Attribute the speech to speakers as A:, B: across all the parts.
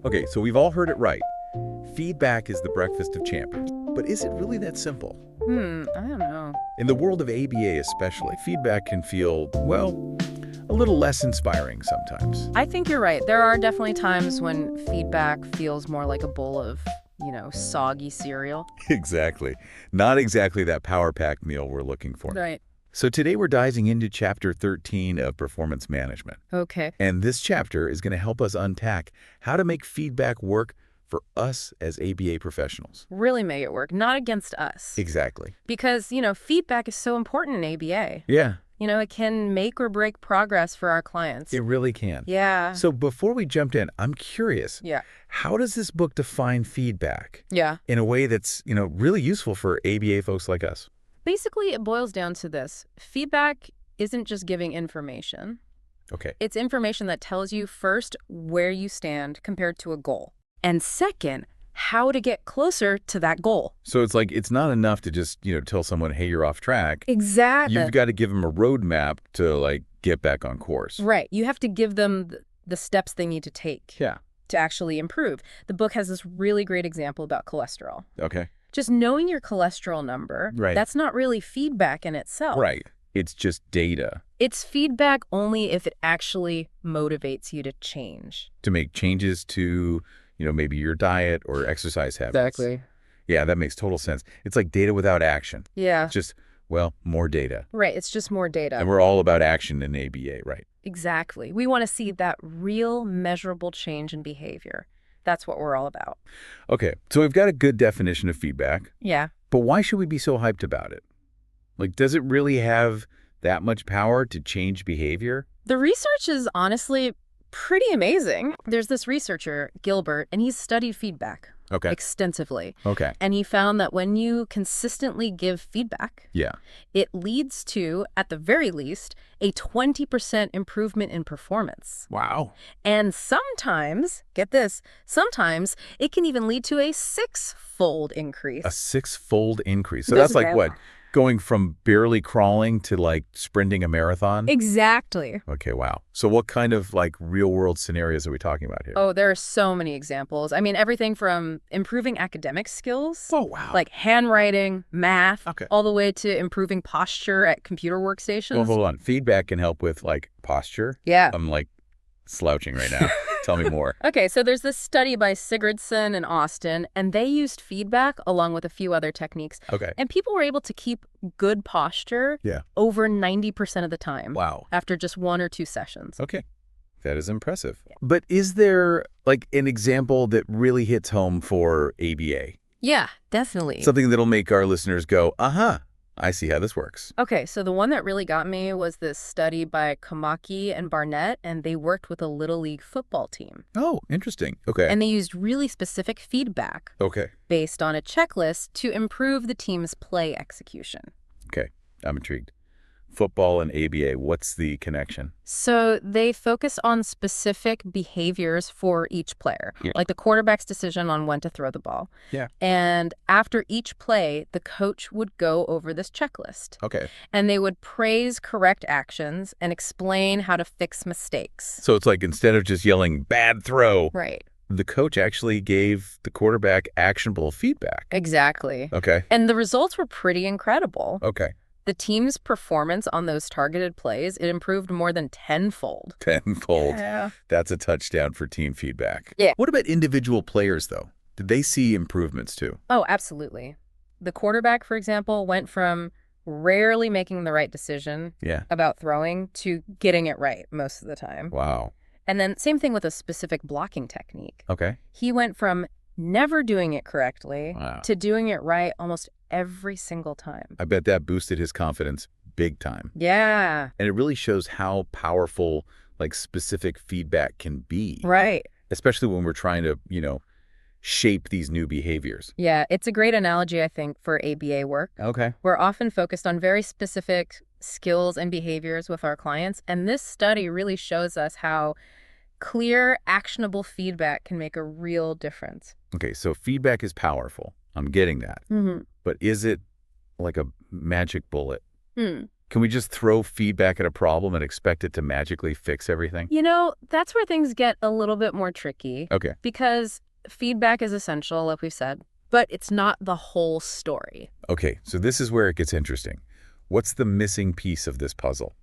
A: Okay, so we've all heard it right. Feedback is the breakfast of champions. But is it really that simple?
B: I don't know.
A: In the world of ABA especially, feedback can feel, well, a little less inspiring sometimes.
B: I think you're right. There are definitely times when feedback feels more like a bowl of, soggy cereal.
A: Exactly. Not exactly that power-packed meal we're looking for.
B: Right.
A: So today we're diving into Chapter 13 of Performance Management.
B: Okay.
A: And this chapter is going to help us unpack how to make feedback work for us as ABA professionals.
B: Really make it work, not against us.
A: Exactly.
B: Because, feedback is so important in ABA.
A: Yeah,
B: It can make or break progress for our clients.
A: it really can.
B: Yeah.
A: So before we jumped in, I'm curious,
B: Yeah.
A: how does this book define feedback
B: Yeah.
A: in a way that's, really useful for ABA folks like us?
B: Basically, it boils down to this. Feedback isn't just giving information.
A: Okay.
B: It's information that tells you, first, where you stand compared to a goal. And second, how to get closer to that goal.
A: So it's like it's not enough to just, tell someone, hey, you're off track.
B: Exactly.
A: You've got to give them a roadmap to, get back on course.
B: Right. You have to give them the steps they need to take
A: Yeah.
B: to actually improve. The book has this really great example about cholesterol.
A: Okay.
B: Just knowing your cholesterol number,
A: Right.
B: That's not really feedback in itself.
A: Right. It's just data.
B: It's feedback only if it actually motivates you to change.
A: To make changes to, maybe your diet or exercise habits. Yeah, that makes total sense. It's like data without action.
B: Yeah.
A: It's just, more data.
B: Right. It's just more data.
A: And we're all about action in ABA, right?
B: Exactly. We want to see that real measurable change in behavior. That's what we're all about.
A: Okay, so we've got a good definition of feedback,
B: Yeah.
A: but why should we be so hyped about it? Like, does it really have that much power to change behavior?
B: The research is honestly pretty amazing. There's this researcher, Gilbert, and he's studied feedback
A: Okay.
B: extensively.
A: Okay.
B: And he found that when you consistently give feedback,
A: Yeah.
B: it leads to, at the very least, a 20% improvement in performance.
A: Wow.
B: And sometimes, get this, sometimes it can even lead to a 6-fold increase.
A: A 6-fold increase. So
B: This
A: that's
B: is
A: like
B: bad.
A: what? Going from barely crawling to sprinting a marathon?
B: Exactly.
A: Okay, wow. So what kind of real world scenarios are we talking about here?
B: Oh, there are so many examples. I mean, everything from improving academic skills,
A: Oh, wow.
B: like handwriting, math,
A: Okay.
B: all the way to improving posture at computer workstations.
A: Well, hold on. Feedback can help with posture.
B: Yeah.
A: I'm slouching right now. Tell me more.
B: Okay, so there's this study by Sigurdsson and Austin, and they used feedback along with a few other techniques.
A: Okay.
B: And people were able to keep good posture
A: Yeah.
B: over 90% of the time
A: Wow.
B: after just 1 or 2 sessions.
A: Okay. That is impressive. But is there an example that really hits home for ABA?
B: Yeah, definitely.
A: Something that'll make our listeners go, uh-huh, I see how this works.
B: Okay, so the one that really got me was this study by Komaki and Barnett, and they worked with a Little League football team.
A: Oh, interesting. Okay.
B: And they used really specific feedback
A: Okay.
B: based on a checklist to improve the team's play execution.
A: Okay. I'm intrigued. Football and ABA, what's the connection?
B: So they focus on specific behaviors for each player, like the quarterback's decision on when to throw the ball.
A: Yeah.
B: And after each play, the coach would go over this checklist.
A: Okay.
B: And they would praise correct actions and explain how to fix mistakes.
A: So it's instead of just yelling, bad throw,
B: Right.
A: the coach actually gave the quarterback actionable feedback.
B: Exactly.
A: Okay.
B: And the results were pretty incredible.
A: Okay.
B: The team's performance on those targeted plays, it improved more than tenfold.
A: Tenfold.
B: Yeah.
A: That's a touchdown for team feedback.
B: Yeah.
A: What about individual players, though? Did they see improvements, too?
B: Oh, absolutely. The quarterback, for example, went from rarely making the right decision
A: Yeah.
B: about throwing to getting it right most of the time.
A: Wow.
B: And then same thing with a specific blocking technique.
A: Okay.
B: He went from never doing it correctly
A: Wow.
B: to doing it right almost every single time.
A: I bet that boosted his confidence big time.
B: Yeah.
A: And it really shows how powerful, specific feedback can be.
B: Right.
A: Especially when we're trying to, shape these new behaviors.
B: Yeah, it's a great analogy, I think, for ABA work.
A: Okay.
B: We're often focused on very specific skills and behaviors with our clients, and this study really shows us how clear, actionable feedback can make a real difference.
A: Okay, so feedback is powerful. I'm getting that.
B: Mm-hmm.
A: But is it like a magic bullet? Can we just throw feedback at a problem and expect it to magically fix everything?
B: That's where things get a little bit more tricky.
A: Okay.
B: Because feedback is essential, like we've said, but it's not the whole story.
A: Okay, so this is where it gets interesting. What's the missing piece of this puzzle?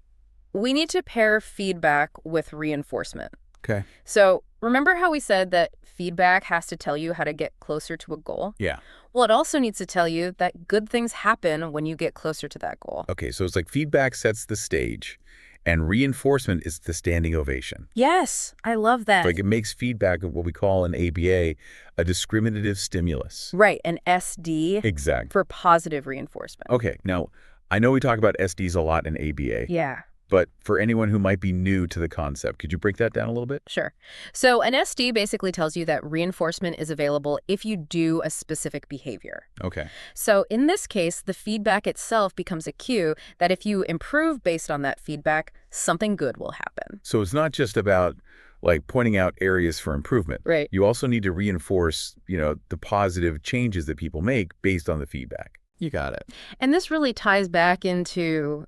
B: We need to pair feedback with reinforcement.
A: Okay.
B: So remember how we said that feedback has to tell you how to get closer to a goal?
A: Yeah.
B: Well, it also needs to tell you that good things happen when you get closer to that goal.
A: Okay, so it's like feedback sets the stage, and reinforcement is the standing ovation.
B: Yes, I love that.
A: Like it makes feedback what we call in ABA a discriminative stimulus.
B: Right, an SD.
A: Exactly.
B: For positive reinforcement.
A: Okay, now I know we talk about SDs a lot in ABA.
B: Yeah.
A: But for anyone who might be new to the concept, could you break that down a little bit?
B: Sure. So an SD basically tells you that reinforcement is available if you do a specific behavior.
A: Okay.
B: So in this case, the feedback itself becomes a cue that if you improve based on that feedback, something good will happen.
A: So it's not just about like pointing out areas for improvement.
B: Right.
A: You also need to reinforce, the positive changes that people make based on the feedback. You got it.
B: And this really ties back into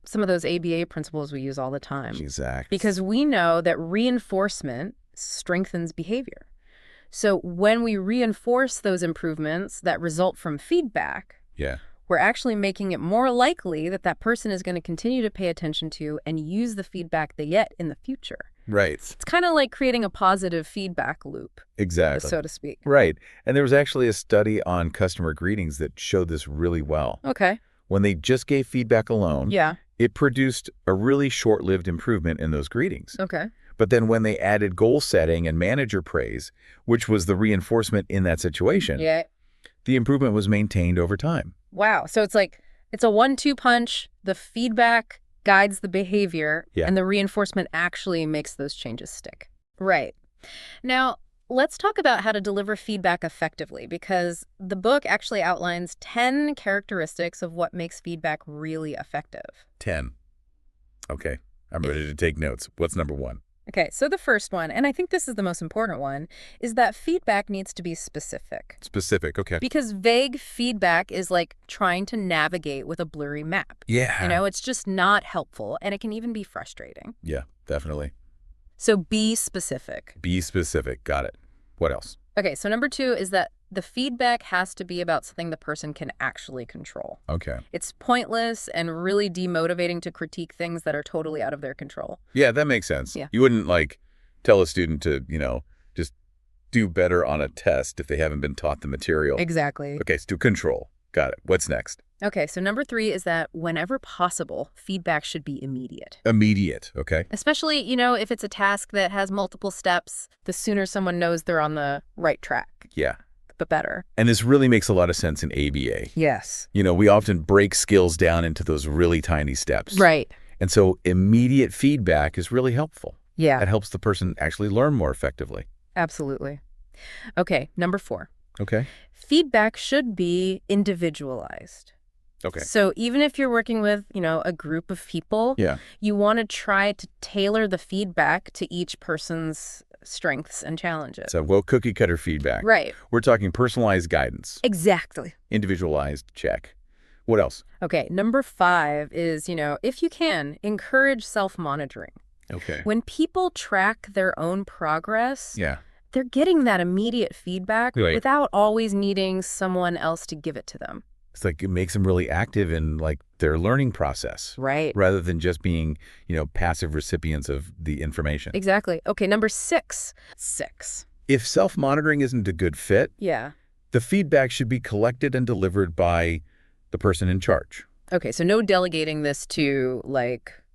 B: some of those ABA principles we use all the time.
A: Exactly.
B: Because we know that reinforcement strengthens behavior. So when we reinforce those improvements that result from feedback, we're actually making it more likely that that person is going to continue to pay attention to and use the feedback they get in the future.
A: Right.
B: It's kind of like creating a positive feedback loop.
A: Exactly.
B: So to speak.
A: Right. And there was actually a study on customer greetings that showed this really well.
B: Okay.
A: When they just gave feedback alone, it produced a really short-lived improvement in those greetings.
B: Okay.
A: But then when they added goal setting and manager praise, which was the reinforcement in that situation, the improvement was maintained over time.
B: Wow. So it's like it's a 1-2 punch. The feedback guides the behavior, and the reinforcement actually makes those changes stick. Right. Now, let's talk about how to deliver feedback effectively, because the book actually outlines 10 characteristics of what makes feedback really effective.
A: 10. Okay, I'm ready to take notes. What's number 1?
B: Okay, so the first one, and I think this is the most important one, is that feedback needs to be specific.
A: Specific, okay.
B: Because vague feedback is like trying to navigate with a blurry map.
A: Yeah.
B: It's just not helpful, and it can even be frustrating.
A: Yeah, definitely.
B: So be specific.
A: Be specific. Got it. What else?
B: Okay, so number 2 is that the feedback has to be about something the person can actually control.
A: Okay.
B: It's pointless and really demotivating to critique things that are totally out of their control.
A: Yeah, that makes sense.
B: Yeah.
A: You wouldn't, tell a student to, just do better on a test if they haven't been taught the material.
B: Exactly.
A: Okay, so control. Got it. What's next?
B: Okay, so number 3 is that whenever possible, feedback should be immediate.
A: Immediate, okay.
B: Especially, if it's a task that has multiple steps, the sooner someone knows they're on the right track.
A: Yeah.
B: The better.
A: And this really makes a lot of sense in ABA.
B: Yes.
A: We often break skills down into those really tiny steps.
B: Right.
A: And so immediate feedback is really helpful.
B: Yeah.
A: It helps the person actually learn more effectively.
B: Absolutely. Okay, number 4.
A: Okay.
B: Feedback should be individualized.
A: Okay.
B: So even if you're working with, a group of people, you want to try to tailor the feedback to each person's strengths and challenges.
A: So, cookie cutter feedback.
B: Right.
A: We're talking personalized guidance.
B: Exactly.
A: Individualized, check. What else?
B: Okay, number 5 is, if you can, encourage self-monitoring.
A: Okay.
B: When people track their own progress, they're getting that immediate feedback without always needing someone else to give it to them.
A: It's like it makes them really active in their learning process.
B: Right.
A: Rather than just being, passive recipients of the information.
B: Exactly. Okay, number 6.
A: If self-monitoring isn't a good fit, the feedback should be collected and delivered by the person in charge.
B: Okay, so no delegating this to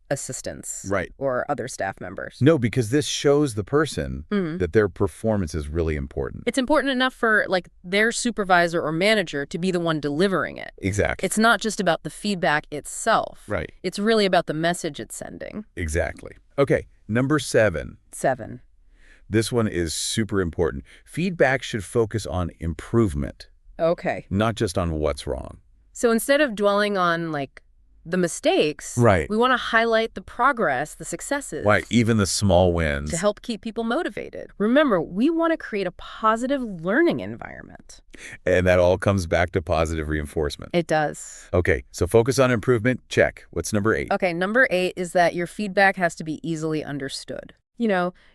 B: assistants or other staff members.
A: No, because this shows the person that their performance is really important.
B: It's important enough for their supervisor or manager to be the one delivering it.
A: Exactly.
B: It's not just about the feedback itself.
A: Right.
B: It's really about the message it's sending.
A: Exactly. Okay, number 7.
B: 7.
A: This one is super important. Feedback should focus on improvement.
B: Okay.
A: Not just on what's wrong.
B: So instead of dwelling on the mistakes.
A: Right.
B: We want to highlight the progress, the successes.
A: Right, even the small wins.
B: To help keep people motivated. Remember, we want to create a positive learning environment.
A: And that all comes back to positive reinforcement.
B: It does.
A: Okay, so focus on improvement, check. What's number 8?
B: Okay, number 8 is that your feedback has to be easily understood.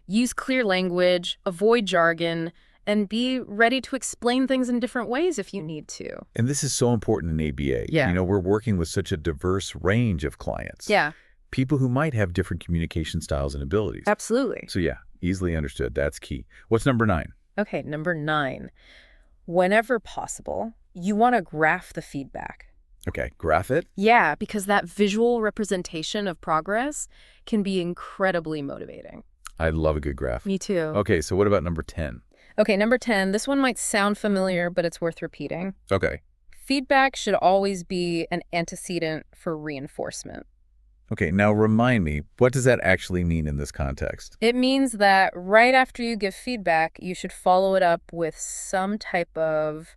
B: Use clear language, avoid jargon, and be ready to explain things in different ways if you need to.
A: And this is so important in ABA.
B: Yeah.
A: We're working with such a diverse range of clients.
B: Yeah.
A: People who might have different communication styles and abilities.
B: Absolutely.
A: So yeah, easily understood. That's key. What's number 9?
B: Okay, number 9. Whenever possible, you want to graph the feedback.
A: Okay, graph it?
B: Yeah, because that visual representation of progress can be incredibly motivating.
A: I love a good graph.
B: Me too.
A: Okay, so what about number 10?
B: Okay, number 10. This one might sound familiar, but it's worth repeating.
A: Okay.
B: Feedback should always be an antecedent for reinforcement.
A: Okay, now remind me, what does that actually mean in this context?
B: It means that right after you give feedback, you should follow it up with some type of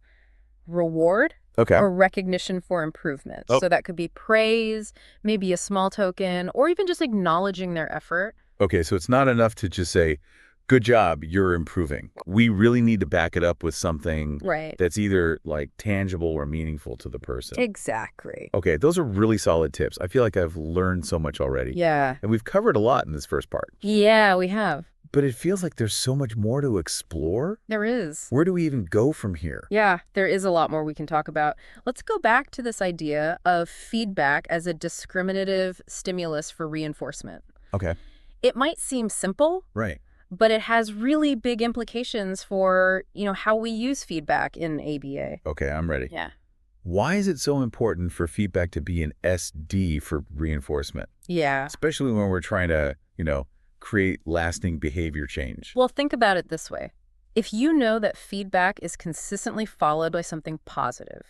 B: reward or recognition for improvement. So that could be praise, maybe a small token, or even just acknowledging their effort.
A: Okay, so it's not enough to just say, good job, you're improving. We really need to back it up with something that's either tangible or meaningful to the person.
B: Exactly.
A: Okay, those are really solid tips. I feel like I've learned so much already.
B: Yeah.
A: And we've covered a lot in this first part.
B: Yeah, we have.
A: But it feels like there's so much more to explore.
B: There is.
A: Where do we even go from here?
B: Yeah, there is a lot more we can talk about. Let's go back to this idea of feedback as a discriminative stimulus for reinforcement.
A: Okay.
B: It might seem simple.
A: Right.
B: But it has really big implications for, how we use feedback in ABA.
A: Okay, I'm ready.
B: Yeah.
A: Why is it so important for feedback to be an SD for reinforcement?
B: Yeah.
A: Especially when we're trying to, create lasting behavior change.
B: Well, think about it this way. If you know that feedback is consistently followed by something positive,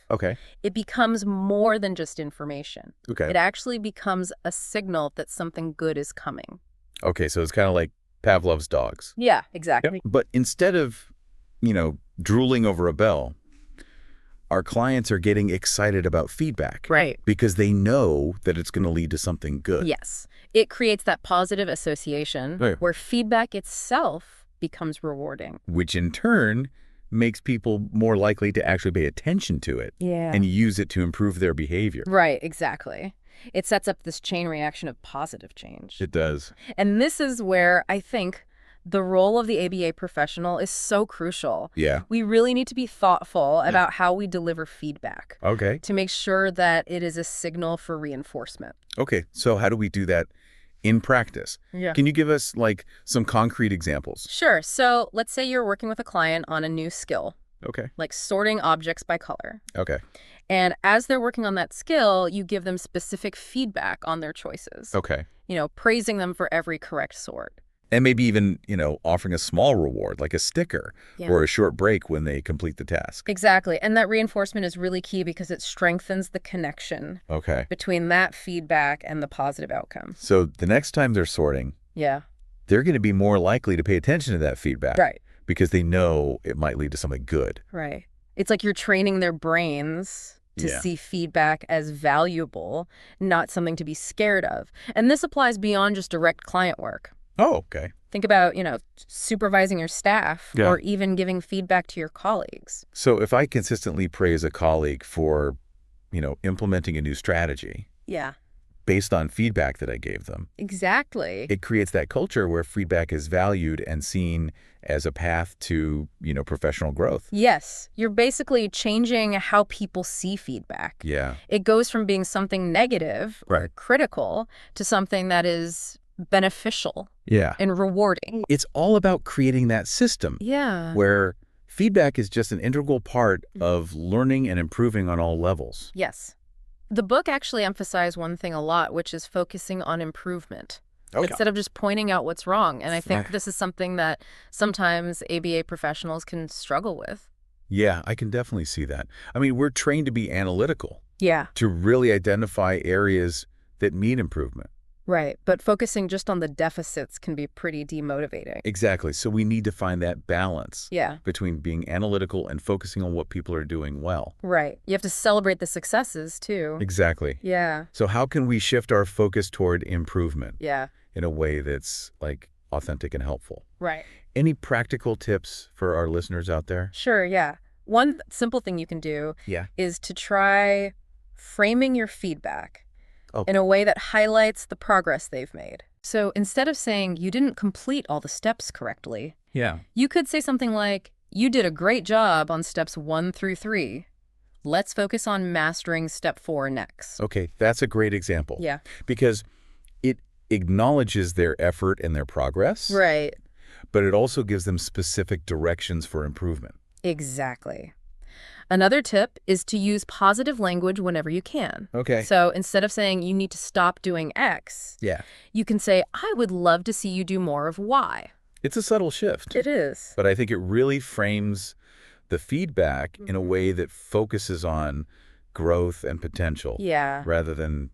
B: it becomes more than just information.
A: Okay.
B: It actually becomes a signal that something good is coming.
A: Okay, so it's kind of like Pavlov's dogs.
B: Yeah, exactly.
A: Yep. But instead of, drooling over a bell, our clients are getting excited about feedback.
B: Right.
A: Because they know that it's going to lead to something good.
B: Yes. It creates that positive association where feedback itself becomes rewarding.
A: Which in turn makes people more likely to actually pay attention to it and use it to improve their behavior.
B: Right, exactly. It sets up this chain reaction of positive change.
A: It does.
B: And this is where I think the role of the ABA professional is so crucial.
A: Yeah.
B: We really need to be thoughtful about how we deliver feedback.
A: Okay.
B: To make sure that it is a signal for reinforcement.
A: Okay, so how do we do that in practice?
B: Yeah.
A: Can you give us some concrete examples?
B: Sure. So let's say you're working with a client on a new skill.
A: Okay.
B: Like sorting objects by color.
A: Okay.
B: And as they're working on that skill, you give them specific feedback on their choices.
A: Okay.
B: Praising them for every correct sort.
A: And maybe even, offering a small reward, like a sticker or a short break when they complete the task.
B: Exactly. And that reinforcement is really key because it strengthens the connection between that feedback and the positive outcome.
A: So the next time they're sorting, they're going to be more likely to pay attention to that feedback.
B: Right.
A: Because they know it might lead to something good.
B: Right. It's like you're training their brains to see feedback as valuable, not something to be scared of. And this applies beyond just direct client work.
A: Oh, okay.
B: Think about, supervising your staff or even giving feedback to your colleagues.
A: So if I consistently praise a colleague for, implementing a new strategy based on feedback that I gave them.
B: Exactly.
A: It creates that culture where feedback is valued and seen as a path to, professional growth.
B: Yes. You're basically changing how people see feedback.
A: Yeah.
B: It goes from being something negative or critical to something that is beneficial and rewarding.
A: It's all about creating that system where feedback is just an integral part of learning and improving on all levels.
B: Yes. The book actually emphasized one thing a lot, which is focusing on improvement instead of just pointing out what's wrong. And I think this is something that sometimes ABA professionals can struggle with.
A: Yeah, I can definitely see that. I mean, we're trained to be analytical.
B: Yeah.
A: To really identify areas that need improvement.
B: Right, but focusing just on the deficits can be pretty demotivating.
A: Exactly. So we need to find that balance between being analytical and focusing on what people are doing well.
B: Right. You have to celebrate the successes, too.
A: Exactly.
B: Yeah.
A: So how can we shift our focus toward improvement in a way that's like authentic and helpful?
B: Right.
A: Any practical tips for our listeners out there?
B: Sure, yeah. One simple thing you can do is to try framing your feedback in a way that highlights the progress they've made. So instead of saying you didn't complete all the steps correctly, you could say something like, you did a great job on steps 1 through 3. Let's focus on mastering step 4 next.
A: Okay, that's a great example.
B: Yeah.
A: Because it acknowledges their effort and their progress.
B: Right.
A: But it also gives them specific directions for improvement.
B: Exactly. Another tip is to use positive language whenever you can.
A: Okay.
B: So instead of saying you need to stop doing X, you can say, I would love to see you do more of Y.
A: It's a subtle shift.
B: It is.
A: But I think it really frames the feedback in a way that focuses on growth and potential rather than,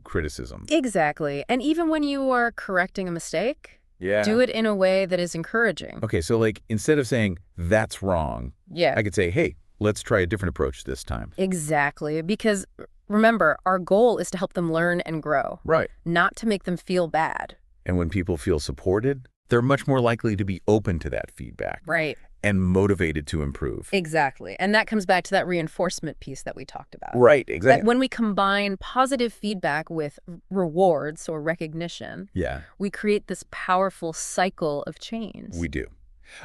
A: criticism.
B: Exactly. And even when you are correcting a mistake, do it in a way that is encouraging.
A: Okay, so like instead of saying that's wrong, I could say, hey, let's try a different approach this time.
B: Exactly. Because remember, our goal is to help them learn and grow.
A: Right.
B: Not to make them feel bad.
A: And when people feel supported, they're much more likely to be open to that feedback.
B: Right.
A: And motivated to improve.
B: Exactly. And that comes back to that reinforcement piece that we talked about.
A: Right, exactly.
B: That when we combine positive feedback with rewards or recognition, we create this powerful cycle of change.
A: We do.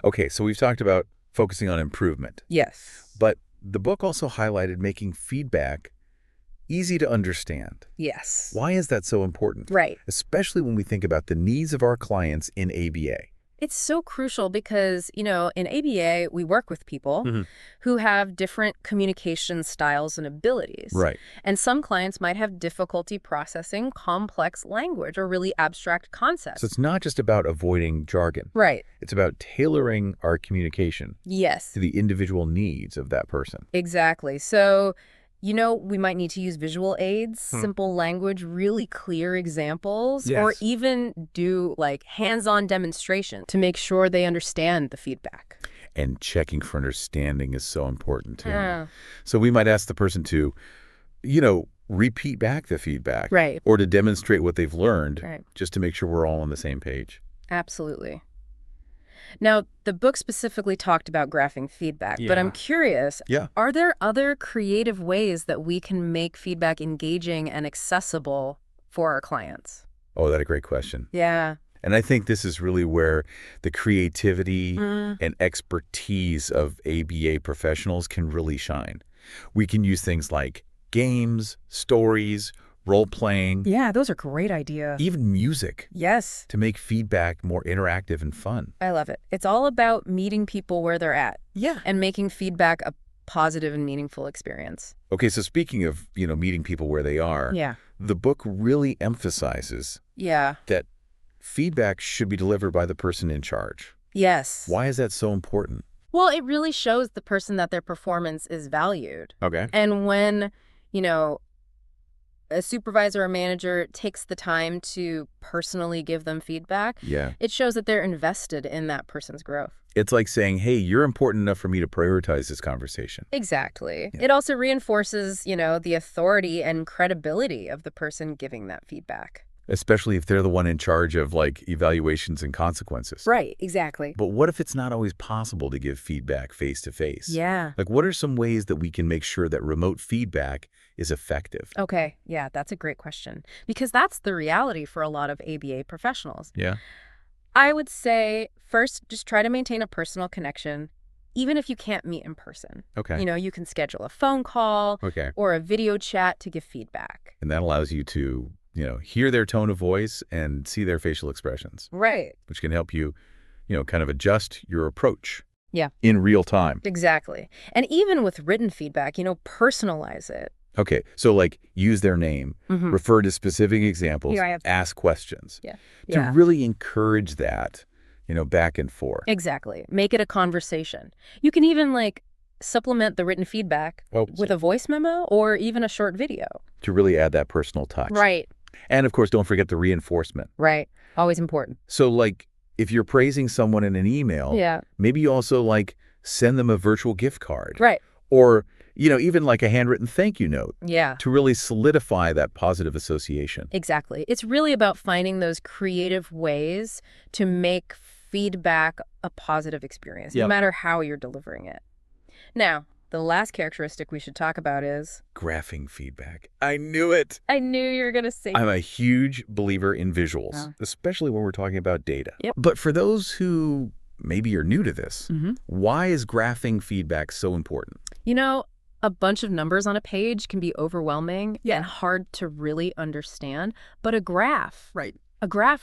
A: Okay, so we've talked about focusing on improvement.
B: Yes.
A: But the book also highlighted making feedback easy to understand.
B: Yes.
A: Why is that so important?
B: Right.
A: Especially when we think about the needs of our clients in ABA.
B: It's so crucial because, in ABA, we work with people who have different communication styles and abilities.
A: Right.
B: And some clients might have difficulty processing complex language or really abstract concepts.
A: So it's not just about avoiding jargon.
B: Right.
A: It's about tailoring our communication to the individual needs of that person.
B: Exactly. So we might need to use visual aids, simple language, really clear examples, or even do hands-on demonstration to make sure they understand the feedback.
A: And checking for understanding is so important too. So we might ask the person to, repeat back the feedback.
B: Right.
A: Or to demonstrate what they've learned just to make sure we're all on the same page.
B: Absolutely. Now, the book specifically talked about graphing feedback, but I'm curious, are there other creative ways that we can make feedback engaging and accessible for our clients?
A: Oh, that's a great question.
B: Yeah.
A: And I think this is really where the creativity and expertise of ABA professionals can really shine. We can use things like games, stories, role-playing.
B: Yeah, those are great ideas.
A: Even music.
B: Yes.
A: To make feedback more interactive and fun.
B: I love it. It's all about meeting people where they're at.
A: Yeah.
B: And making feedback a positive and meaningful experience.
A: Okay, so speaking of, meeting people where they are, the book really emphasizes that feedback should be delivered by the person in charge.
B: Yes.
A: Why is that so important?
B: Well, it really shows the person that their performance is valued.
A: Okay.
B: And when, a supervisor or manager takes the time to personally give them feedback, it shows that they're invested in that person's growth.
A: It's like saying, hey, you're important enough for me to prioritize this conversation.
B: Exactly. It also reinforces, the authority and credibility of the person giving that feedback.
A: Especially if they're the one in charge of, evaluations and consequences.
B: Right, exactly.
A: But what if it's not always possible to give feedback face-to-face?
B: Yeah.
A: What are some ways that we can make sure that remote feedback is effective?
B: Okay, yeah, that's a great question. Because that's the reality for a lot of ABA professionals.
A: Yeah.
B: I would say, first, just try to maintain a personal connection, even if you can't meet in person.
A: Okay.
B: You can schedule a phone call or a video chat to give feedback.
A: And that allows you to hear their tone of voice and see their facial expressions.
B: Right.
A: Which can help you, kind of adjust your approach.
B: Yeah.
A: In real time.
B: Exactly. And even with written feedback, personalize it.
A: Okay. So use their name, refer to specific examples, ask questions. To really encourage that, back and forth.
B: Exactly. Make it a conversation. You can even supplement the written feedback with a voice memo or even a short video.
A: To really add that personal touch.
B: Right.
A: And of course, don't forget the reinforcement.
B: Right. Always important.
A: So like if you're praising someone in an email,
B: Yeah.
A: maybe you also like send them a virtual gift card.
B: Right.
A: Or, even like a handwritten thank you note
B: Yeah.
A: to really solidify that positive association.
B: Exactly. It's really about finding those creative ways to make feedback a positive experience, no
A: Yep.
B: matter how you're delivering it. Now, the last characteristic we should talk about is...
A: Graphing feedback. I knew it.
B: I knew you were going to say...
A: I'm a huge believer in visuals,
B: Oh.
A: especially when we're talking about data.
B: Yep.
A: But for those who maybe are new to this,
B: Mm-hmm.
A: why is graphing feedback so important?
B: A bunch of numbers on a page can be overwhelming and hard to really understand, but a graph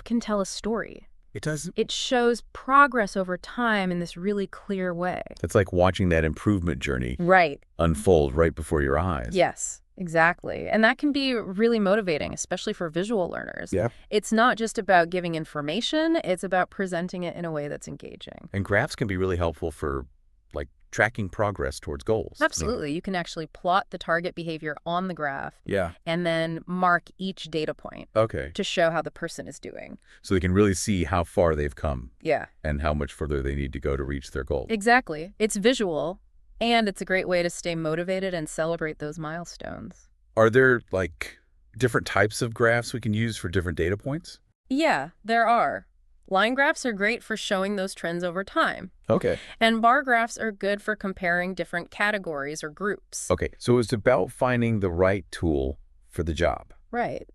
B: can tell a story.
A: It does.
B: It shows progress over time in this really clear way.
A: It's like watching that improvement journey
B: Right.
A: unfold right before your eyes.
B: Yes, exactly. And that can be really motivating, especially for visual learners.
A: Yeah.
B: It's not just about giving information, it's about presenting it in a way that's engaging.
A: And graphs can be really helpful for like tracking progress towards goals.
B: Absolutely. You can actually plot the target behavior on the graph
A: Yeah.
B: and then mark each data point
A: Okay.
B: to show how the person is doing.
A: So they can really see how far they've come
B: Yeah,
A: and how much further they need to go to reach their goal.
B: exactly. It's visual, and it's a great way to stay motivated and celebrate those milestones.
A: Are there like different types of graphs we can use for different data points?
B: Yeah, there are. Line graphs are great for showing those trends over time.
A: Okay.
B: And bar graphs are good for comparing different categories or groups.
A: Okay. So it's about finding the right tool for the job.
B: Right.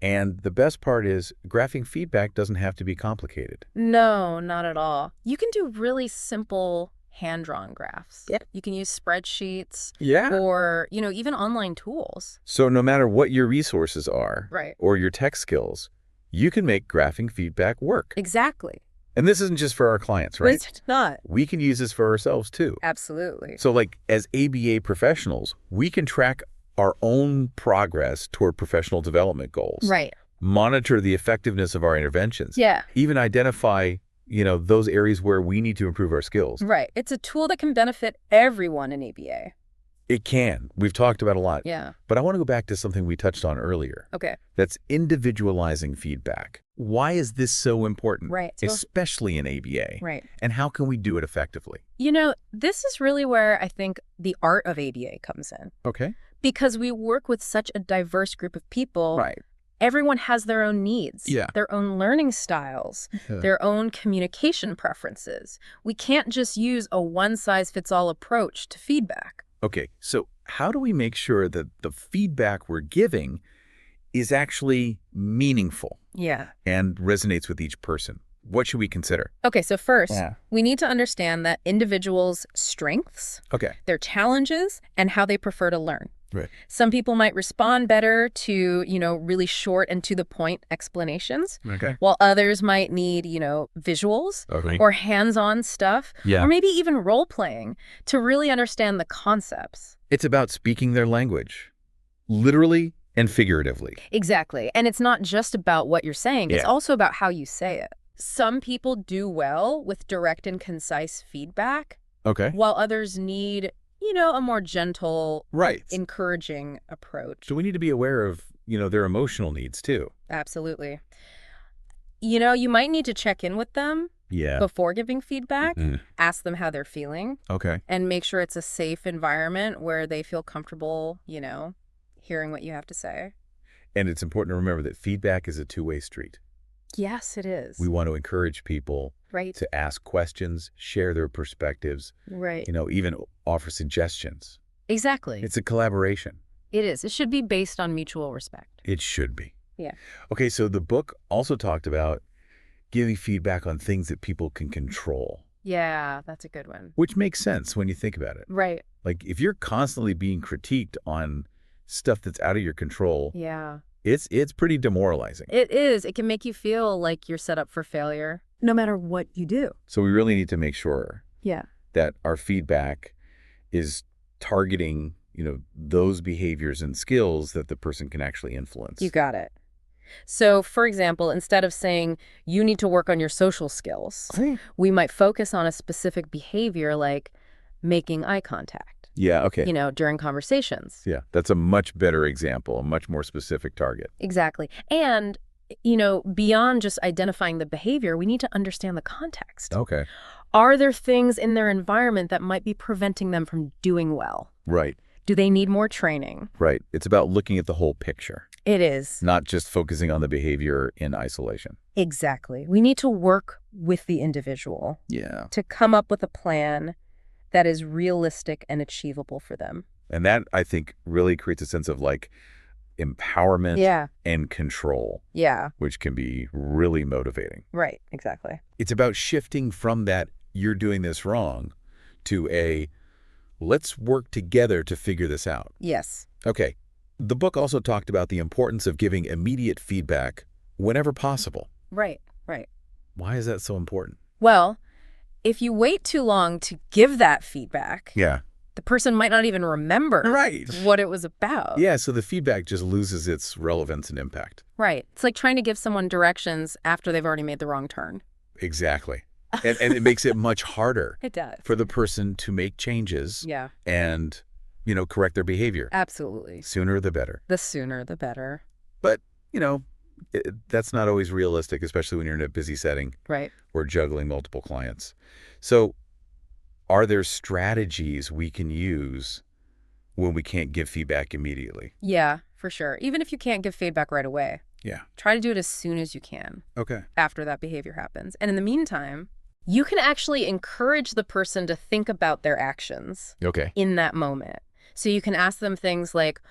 A: And the best part is graphing feedback doesn't have to be complicated.
B: No, not at all. You can do really simple hand-drawn graphs.
A: Yep.
B: You can use spreadsheets
A: Yeah.
B: or, even online tools.
A: So no matter what your resources are
B: Right.
A: or your tech skills, you can make graphing feedback work.
B: Exactly.
A: And this isn't just for our clients, right?
B: It's not.
A: We can use this for ourselves too.
B: Absolutely.
A: So like as ABA professionals, we can track our own progress toward professional development goals.
B: Right.
A: Monitor the effectiveness of our interventions.
B: Yeah.
A: Even identify, those areas where we need to improve our skills.
B: Right. It's a tool that can benefit everyone in ABA.
A: It can. We've talked about a lot.
B: Yeah.
A: But I want to go back to something we touched on earlier.
B: Okay.
A: That's individualizing feedback. Why is this so important?
B: Right. So-
A: Especially in ABA.
B: Right.
A: And how can we do it effectively?
B: This is really where I think the art of ABA comes in.
A: Okay.
B: Because we work with such a diverse group of people.
A: Right.
B: Everyone has their own needs,
A: Yeah.
B: their own learning styles, their own communication preferences. We can't just use a one-size-fits-all approach to feedback.
A: Okay. So how do we make sure that the feedback we're giving is actually meaningful
B: Yeah.
A: and resonates with each person? What should we consider?
B: Okay, so first,
A: Yeah.
B: we need to understand that individuals' strengths,
A: Okay.
B: their challenges, and how they prefer to learn.
A: Right.
B: Some people might respond better to, really short and to the point explanations,
A: Okay.
B: while others might need, visuals
A: Okay.
B: or hands-on stuff,
A: Yeah.
B: or maybe even role-playing to really understand the concepts.
A: It's about speaking their language, literally and figuratively.
B: Exactly. And it's not just about what you're saying, it's
A: Yeah.
B: also about how you say it. Some people do well with direct and concise feedback,
A: Okay.
B: while others need, a more gentle,
A: Right.
B: encouraging approach.
A: So we need to be aware of, their emotional needs too.
B: Absolutely. You might need to check in with them
A: Yeah.
B: before giving feedback,
A: Mm.
B: ask them how they're feeling,
A: Okay.
B: and make sure it's a safe environment where they feel comfortable, hearing what you have to say.
A: And it's important to remember that feedback is a two-way street.
B: Yes, it is.
A: We want to encourage people
B: Right.
A: to ask questions, share their perspectives,
B: Right.
A: even offer suggestions.
B: Exactly.
A: It's a collaboration.
B: It is. It should be based on mutual respect.
A: It should be.
B: Yeah.
A: Okay, so the book also talked about giving feedback on things that people can control,
B: Yeah, that's a good one.
A: which makes sense when you think about it.
B: Right.
A: Like if you're constantly being critiqued on stuff that's out of your control,
B: Yeah.
A: it's pretty demoralizing.
B: It is. It can make you feel like you're set up for failure, no matter what you do.
A: So we really need to make sure
B: Yeah.
A: that our feedback is targeting, those behaviors and skills that the person can actually influence.
B: You got it. So, for example, instead of saying you need to work on your social skills, we might focus on a specific behavior like making eye contact.
A: Yeah, okay.
B: During conversations.
A: Yeah, that's a much better example, a much more specific target.
B: Exactly. And, beyond just identifying the behavior, we need to understand the context.
A: Okay.
B: Are there things in their environment that might be preventing them from doing well?
A: Right.
B: Do they need more training?
A: Right. It's about looking at the whole picture.
B: It is.
A: Not just focusing on the behavior in isolation.
B: Exactly. We need to work with the individual
A: Yeah.
B: to come up with a plan that is realistic and achievable for them.
A: And that, I think, really creates a sense of empowerment
B: Yeah.
A: and control.
B: Yeah.
A: Which can be really motivating.
B: Right. Exactly.
A: It's about shifting from that you're doing this wrong to let's work together to figure this out.
B: Yes.
A: Okay. The book also talked about the importance of giving immediate feedback whenever possible.
B: Right. Right.
A: Why is that so important?
B: Well, if you wait too long to give that feedback,
A: Yeah.
B: the person might not even remember what it was about.
A: Yeah, so the feedback just loses its relevance and impact.
B: Right. It's like trying to give someone directions after they've already made the wrong turn.
A: Exactly. And it makes it much harder
B: It does.
A: for the person to make changes
B: Yeah.
A: and, correct their behavior.
B: Absolutely.
A: Sooner the better.
B: The sooner the better.
A: But, that's not always realistic, especially when you're in a busy setting.
B: Right.
A: Or juggling multiple clients. So are there strategies we can use when we can't give feedback immediately?
B: Yeah, for sure. Even if you can't give feedback right away.
A: Yeah.
B: Try to do it as soon as you can.
A: Okay.
B: After that behavior happens. And in the meantime, you can actually encourage the person to think about their actions in that moment. So you can ask them things like,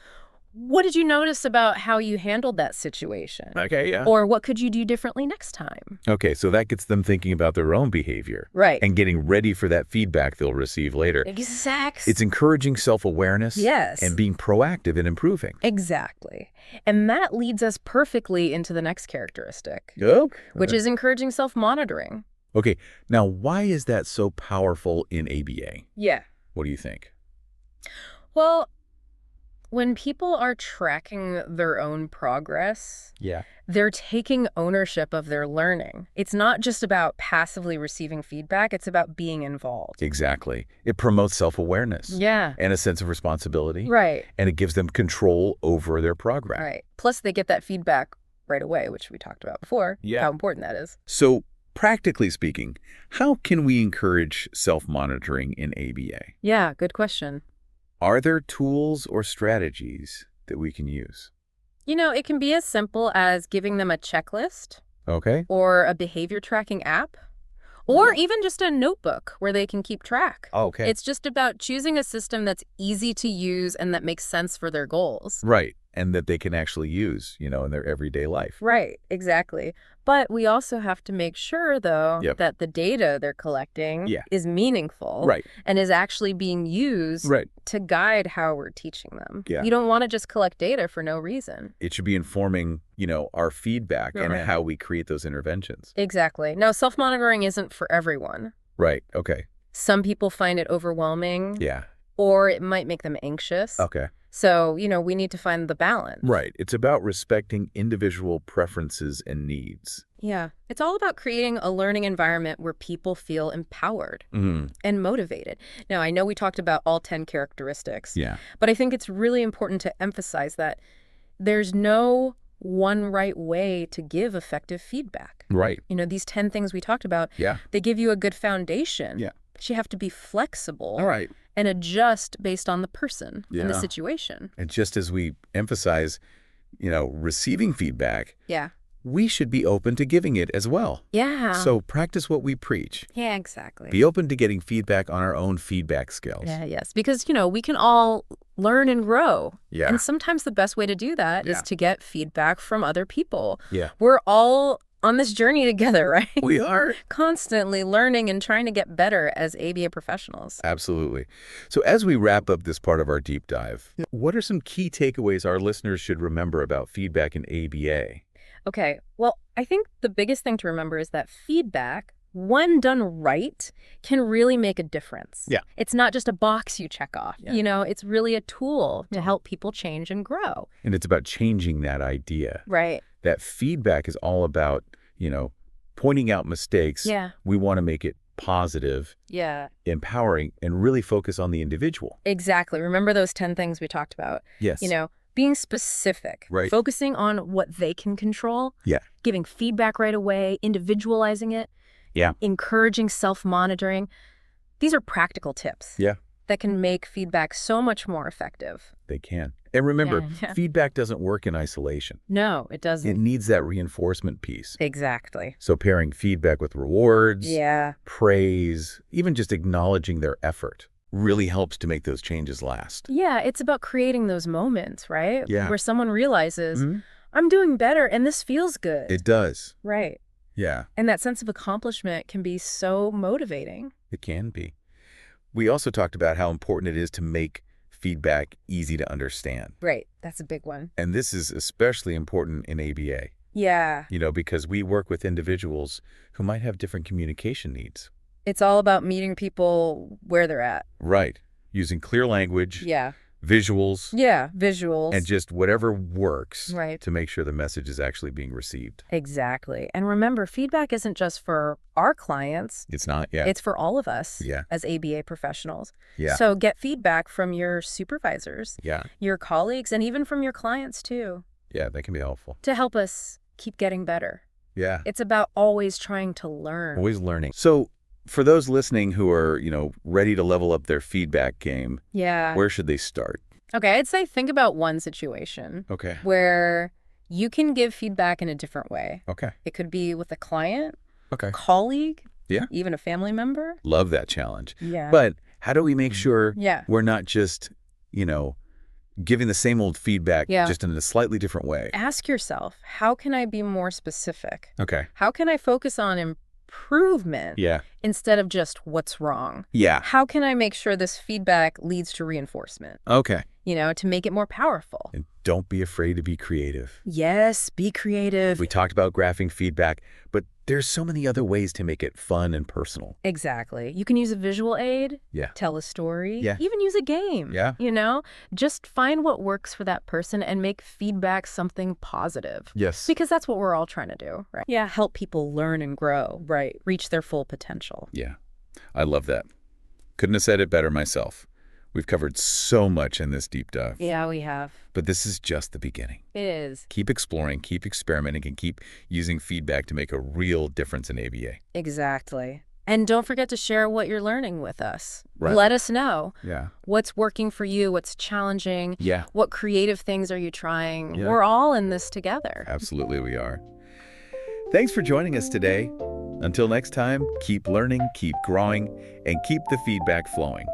B: what did you notice about how you handled that situation?
A: Okay, yeah.
B: Or what could you do differently next time?
A: Okay, so that gets them thinking about their own behavior.
B: Right.
A: And getting ready for that feedback they'll receive later.
B: Exactly.
A: It's encouraging self-awareness.
B: Yes.
A: And being proactive in improving.
B: Exactly. And that leads us perfectly into the next characteristic, which is encouraging self-monitoring.
A: Okay, now why is that so powerful in ABA?
B: Yeah.
A: What do you think?
B: Well, when people are tracking their own progress, they're taking ownership of their learning. It's not just about passively receiving feedback, it's about being involved.
A: Exactly. It promotes self-awareness.
B: Yeah.
A: And a sense of responsibility.
B: Right.
A: And it gives them control over their progress.
B: Right. Plus, they get that feedback right away, which we talked about before, how important that is.
A: So, practically speaking, how can we encourage self-monitoring in ABA?
B: Yeah, good question.
A: Are there tools or strategies that we can use?
B: It can be as simple as giving them a checklist.
A: Okay.
B: Or a behavior tracking app. Or even just a notebook where they can keep track.
A: Okay.
B: It's just about choosing a system that's easy to use and that makes sense for their goals.
A: Right. And that they can actually use, in their everyday life.
B: Right, exactly. But we also have to make sure, though, that the data they're collecting is meaningful and is actually being used to guide how we're teaching them.
A: Yeah.
B: You don't want to just collect data for no reason.
A: It should be informing, our feedback and how we create those interventions.
B: Exactly. Now, self-monitoring isn't for everyone.
A: Right. Okay.
B: Some people find it overwhelming.
A: Yeah.
B: Or it might make them anxious.
A: Okay.
B: So, we need to find the balance.
A: Right. It's about respecting individual preferences and needs.
B: Yeah. It's all about creating a learning environment where people feel empowered and motivated. Now, I know we talked about all 10 characteristics.
A: Yeah.
B: But I think it's really important to emphasize that there's no one right way to give effective feedback.
A: Right.
B: These 10 things we talked about, they give you a good foundation.
A: Yeah.
B: But you have to be flexible.
A: All right.
B: And adjust based on the person and the situation.
A: And just as we emphasize, receiving feedback, we should be open to giving it as well.
B: Yeah.
A: So practice what we preach.
B: Yeah, exactly.
A: Be open to getting feedback on our own feedback skills.
B: Yeah, yes. Because, we can all learn and grow.
A: Yeah.
B: And sometimes the best way to do that is to get feedback from other people.
A: Yeah.
B: We're all on this journey together, right?
A: We are.
B: Constantly learning and trying to get better as ABA professionals.
A: Absolutely. So as we wrap up this part of our deep dive, what are some key takeaways our listeners should remember about feedback in ABA?
B: Okay. Well, I think the biggest thing to remember is that feedback, when done right, can really make a difference.
A: Yeah.
B: It's not just a box you check off. Yeah. It's really a tool to help people change and grow.
A: And it's about changing that idea.
B: Right.
A: That feedback is all about, pointing out mistakes.
B: Yeah.
A: We want to make it positive,
B: Yeah.
A: empowering, and really focus on the individual.
B: Exactly. Remember those 10 things we talked about?
A: Yes.
B: Being specific,
A: Right.
B: focusing on what they can control,
A: Yeah.
B: giving feedback right away, individualizing it,
A: Yeah.
B: encouraging self-monitoring. These are practical tips
A: Yeah.
B: that can make feedback so much more effective.
A: They can. And remember,
B: Yeah.
A: feedback doesn't work in isolation.
B: No, it doesn't.
A: It needs that reinforcement piece.
B: Exactly.
A: So pairing feedback with rewards,
B: Yeah.
A: praise, even just acknowledging their effort really helps to make those changes last.
B: Yeah, it's about creating those moments, right?
A: Yeah.
B: Where someone realizes,
A: Mhm.
B: I'm doing better and this feels good.
A: It does.
B: Right.
A: Yeah,
B: And that sense of accomplishment can be so motivating.
A: it can be. We also talked about how important it is to make feedback easy to understand.
B: Right. That's a big one.
A: And this is especially important in ABA,
B: Yeah.
A: because we work with individuals who might have different communication needs.
B: It's all about meeting people where they're at.
A: Right. Using clear language,
B: Yeah.
A: visuals,
B: Yeah. Visuals.
A: and just whatever works
B: Right.
A: to make sure the message is actually being received.
B: Exactly. And remember, feedback isn't just for our clients.
A: It's not, yeah.
B: It's for all of us
A: Yeah.
B: as ABA professionals.
A: Yeah.
B: So get feedback from your supervisors,
A: Yeah.
B: your colleagues, and even from your clients too,
A: Yeah, that can be helpful.
B: to help us keep getting better.
A: Yeah.
B: It's about always trying to learn.
A: Always learning. So for those listening who are, ready to level up their feedback game,
B: Yeah.
A: where should they start?
B: Okay, I'd say think about one situation
A: Okay.
B: where you can give feedback in a different way.
A: Okay.
B: It could be with a client,
A: Okay.
B: colleague,
A: Yeah.
B: even a family member.
A: Love that challenge.
B: Yeah.
A: But how do we make sure
B: Yeah.
A: we're not just, giving the same old feedback
B: Yeah.
A: just in a slightly different way?
B: Ask yourself, how can I be more specific?
A: Okay.
B: How can I focus on improvement
A: Yeah.
B: instead of just what's wrong?
A: Yeah.
B: How can I make sure this feedback leads to reinforcement,
A: Okay.
B: to make it more powerful?
A: And don't be afraid to be creative.
B: Yes, be creative.
A: We talked about graphing feedback, but there's so many other ways to make it fun and personal.
B: Exactly. You can use a visual aid,
A: Yeah.
B: tell a story,
A: Yeah.
B: even use a game.
A: Yeah.
B: Just find what works for that person and make feedback something positive.
A: Yes.
B: Because that's what we're all trying to do, right? Yeah, help people learn and grow, right? Reach their full potential.
A: Yeah. I love that. Couldn't have said it better myself. We've covered so much in this deep dive.
B: Yeah, we have.
A: But this is just the beginning.
B: It is.
A: Keep exploring, keep experimenting, and keep using feedback to make a real difference in ABA.
B: Exactly. And don't forget to share what you're learning with us.
A: Right.
B: Let us know
A: Yeah.
B: what's working for you, what's challenging,
A: Yeah.
B: what creative things are you trying.
A: Yeah.
B: We're all in this together.
A: Absolutely we are. Thanks for joining us today. Until next time, keep learning, keep growing, and keep the feedback flowing.